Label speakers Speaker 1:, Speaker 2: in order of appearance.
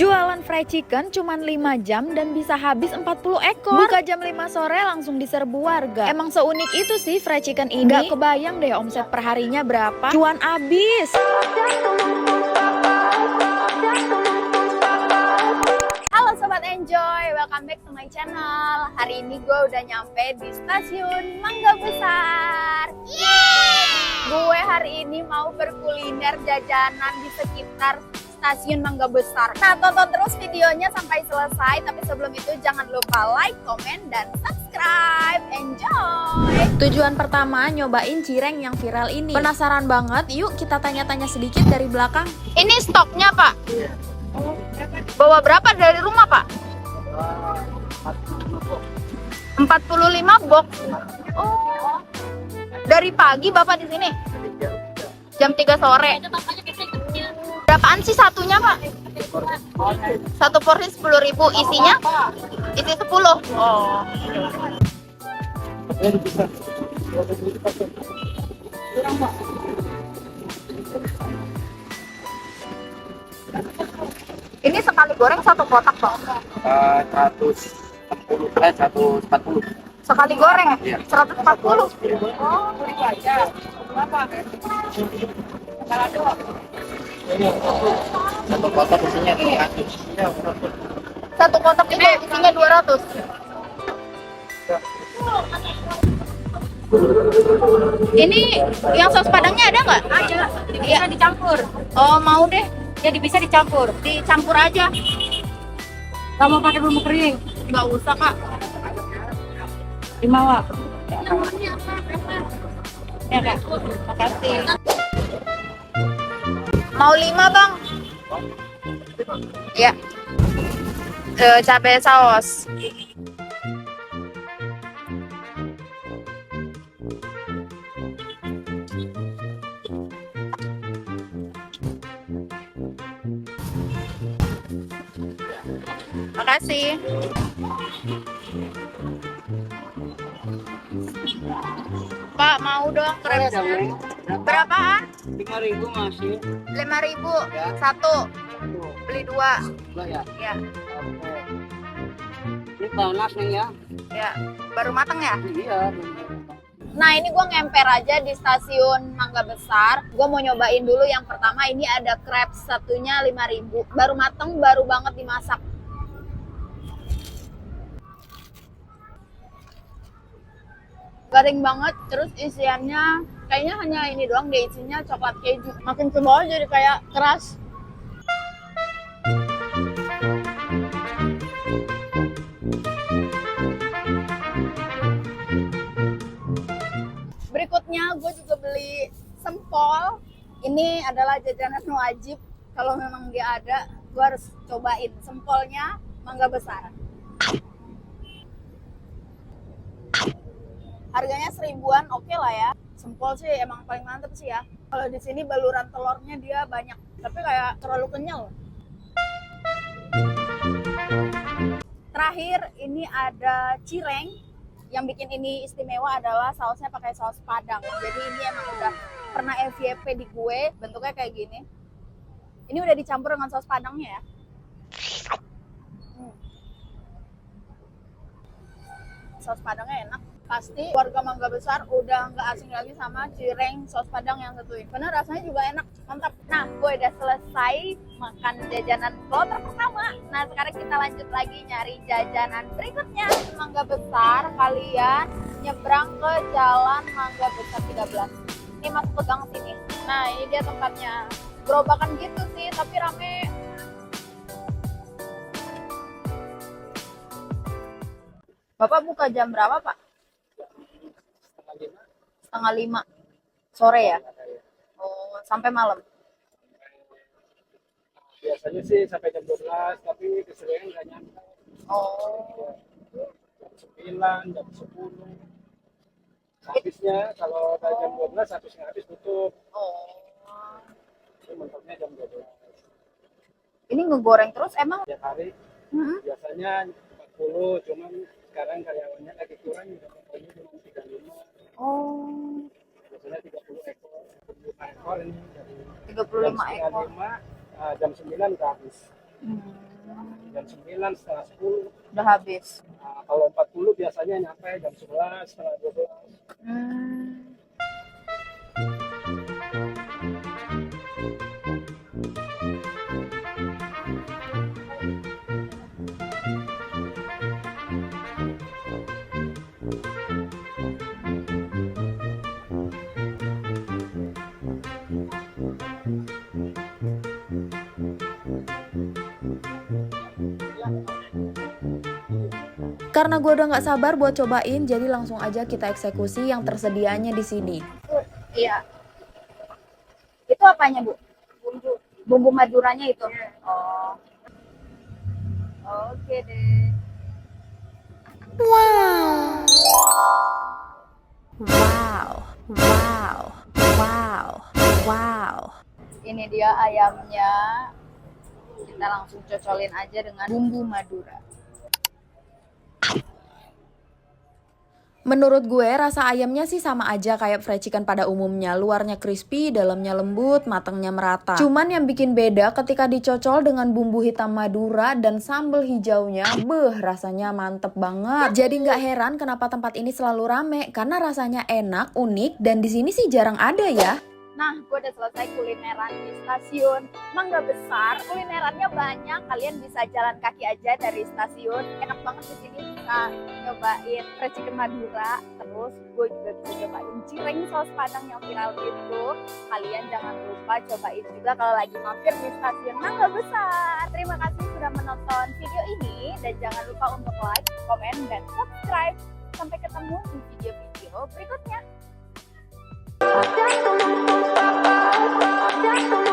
Speaker 1: Jualan fried chicken cuman 5 jam dan bisa habis 40 ekor. Buka jam 5 sore langsung diserbu warga. Emang seunik itu sih fried chicken ini. Gak kebayang deh omset perharinya berapa. Cuan abis. Halo Sobat Enjoy, welcome back to my channel. Hari ini gue udah nyampe di stasiun Mangga Besar. Gue hari ini mau berkuliner jajanan di sekitar stasiun Mangga Besar. Nah, tonton terus videonya sampai selesai. Tapi sebelum itu jangan lupa like, komen, dan subscribe. Enjoy! Tujuan pertama nyobain cireng yang viral ini. Penasaran banget? Yuk kita tanya-tanya sedikit dari belakang. Ini stoknya Pak? Bawa berapa dari rumah Pak? 45 box. Oh. Dari pagi Bapak di sini? Jam 3 sore. Berapaan sih satunya Pak? Satu porsi 10.000. Isinya? Isi 10. Oh. Ini sekali goreng satu kotak Pak?
Speaker 2: 140.
Speaker 1: Sekali goreng
Speaker 2: Iya.
Speaker 1: 140.
Speaker 2: Oh, aja. Berapa? Satu kotak isinya 200.
Speaker 1: Satu kotak itu isinya 200. Ini yang saus padangnya ada nggak?
Speaker 3: Ada, bisa dicampur.
Speaker 1: Oh mau deh,
Speaker 3: Jadi bisa dicampur.
Speaker 1: dicampur aja.
Speaker 3: Gak mau pakai bumbu kering.
Speaker 1: Nggak usah Kak.
Speaker 3: Dimawa. Ya Kak, makasih.
Speaker 1: Mau 5 Bang? Ya. Cabai saus. Makasih. Pak mau dong krepsnya. Berapaan?
Speaker 2: 5.000 masih.
Speaker 1: 5.000
Speaker 2: Ya.
Speaker 1: satu. Beli 2.
Speaker 2: Enggak ya?
Speaker 1: Ya,
Speaker 2: Oke. Ini panas nih ya?
Speaker 1: ya. Baru matang ya?
Speaker 2: Iya.
Speaker 1: Nah ini gue ngemper aja di stasiun Mangga Besar. Gue mau nyobain dulu yang pertama. Ini ada crepes satunya 5.000. Baru mateng, baru banget dimasak. Garing banget. Terus isiannya kayaknya hanya ini doang deh. Isinya coklat keju. Makin ke bawah jadi kayak keras. Berikutnya gue juga beli sempol. Ini adalah jajanan wajib. Kalau memang dia ada, gue harus cobain sempolnya Mangga Besar. Harganya 1.000-an, oke lah ya. Sempol sih emang paling mantep sih ya. Kalau di sini baluran telurnya dia banyak, tapi kayak terlalu kenyal. Terakhir ini ada cireng. Yang bikin ini istimewa adalah sausnya pakai saus padang. Jadi ini emang udah pernah FYP di gue, bentuknya kayak gini. Ini udah dicampur dengan saus padangnya ya. Saus padangnya enak. Pasti warga Mangga Besar udah nggak asing lagi sama cireng saus padang yang satu ini. Karena rasanya juga enak, mantap. Nah, gue udah selesai makan jajanan kloter pertama. Nah, sekarang kita lanjut lagi nyari jajanan berikutnya. Mangga Besar, kalian nyebrang ke Jalan Mangga Besar 13. Ini masuk ke gang sini. Nah, ini dia tempatnya. Gerobakan gitu sih, tapi rame. Bapak buka jam berapa, Pak? Setengah 5 sore ya? Oh, sampai malam?
Speaker 2: Biasanya sih sampai jam 12, tapi keseringan nggak nyampe.
Speaker 1: Oh,
Speaker 2: Jam 9, jam 10. Habisnya kalau dari jam 12, habisnya habis tutup.
Speaker 1: oh.
Speaker 2: Itu mentoknya jam 12.
Speaker 1: Ini ngegoreng terus emang?
Speaker 2: Tiap hari
Speaker 1: Mm-mm.
Speaker 2: biasanya 40, cuman sekarang karyawannya lagi kurang, pokoknya cuma 35.
Speaker 1: Oh,
Speaker 2: Biasanya 30 ekor. 35 ekor ini dari
Speaker 1: 35
Speaker 2: jam setengah
Speaker 1: ekor.
Speaker 2: 5, jam 9 udah habis.
Speaker 1: Hmm.
Speaker 2: jam 9, setengah 10.
Speaker 1: Udah habis.
Speaker 2: Nah, kalau 40 biasanya nyampe jam 11, setengah 12.
Speaker 1: Hmm.
Speaker 4: Karena gue udah nggak sabar buat cobain, jadi langsung aja kita eksekusi yang tersedianya di sini.
Speaker 1: Iya. Itu apanya, Bu? Bumbu maduranya itu. Oh. Oke deh.
Speaker 4: Wow, wow, wow, wow.
Speaker 1: Ini dia ayamnya. Kita langsung cocolin aja dengan bumbu madura.
Speaker 4: Menurut gue rasa ayamnya sih sama aja kayak fried chicken pada umumnya. Luarnya crispy, dalamnya lembut, matangnya merata. Cuman yang bikin beda ketika dicocol dengan bumbu hitam madura dan sambal hijaunya, rasanya mantep banget. Jadi nggak heran kenapa tempat ini selalu rame, karena rasanya enak, unik, dan di sini sih jarang ada ya.
Speaker 1: Nah, gue udah selesai kulineran di stasiun Mangga Besar. Kulinerannya banyak, kalian bisa jalan kaki aja dari stasiun. Enak banget di sini, bisa nyobain fried chicken Madura. Terus gue juga bisa cobain cireng saus padang yang viral itu. Kalian jangan lupa cobain juga kalau lagi mampir di stasiun Mangga Besar. Terima kasih sudah menonton video ini dan jangan lupa untuk like, komen, dan subscribe. Sampai ketemu di video-video berikutnya. Just